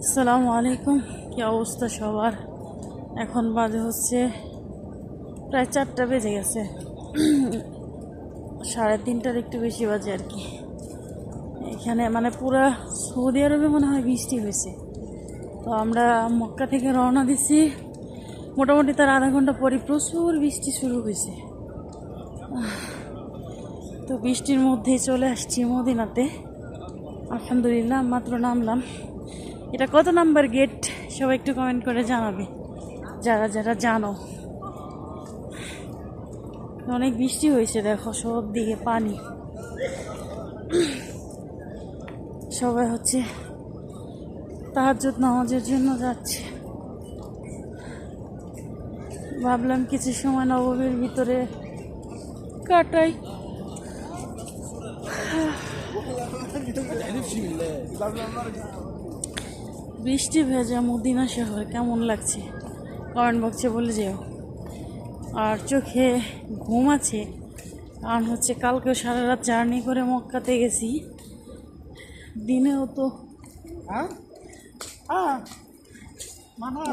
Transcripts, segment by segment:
আসসালামু আলাইকুম। কি অবস্থা সবার? এখন বাজে হচ্ছে প্রায় 4টা বেজে গেছে। 3:30টার একটু বেশি বাজে আর কি। এখানে মানে পুরা সৌদি আরবে মনে হয় বৃষ্টি হয়েছে। তো আমরা মক্কা থেকে রওনা দিছি, মোটামুটি তার আধা ঘন্টা পরে প্রচুর বৃষ্টি শুরু হয়েছে। তো বৃষ্টির মধ্যেই চলে আসছি মদিনাতে। আলহামদুলিল্লাহ, মাত্র নামলাম। এটা কত নাম্বার গেট সবাই একটু কমেন্ট করে জানাবে, যারা যারা জানো। অনেক বৃষ্টি হয়েছে, দেখো সব দিকে পানি। সবাই হচ্ছে তাহাজ্জুদ নামাজের জন্য যাচ্ছে। ভাবলাম কিছু সময় নববীর ভিতরে কাটাই। বৃষ্টি ভেজা মদিনা শহর কেমন লাগছে কমেন্ট বক্সে বলে যেও। আর চোখে ঘুম আছে, কারণ হচ্ছে কালকেও সারা রাত জার্নি করে মক্কাতে গেছি। দিনেও তো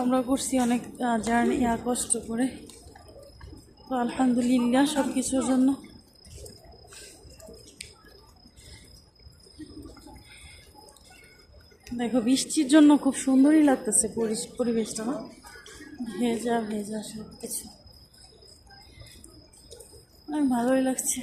আমরা করছি অনেক জার্নি কষ্ট করে। তো আলহামদুলিল্লাহ সব কিছুর জন্য। দেখো বৃষ্টির জন্য খুব সুন্দরই লাগতেছে পরিবেশটা, না? ভেজা ভেজা সব কিছু অনেক ভালোই লাগছে।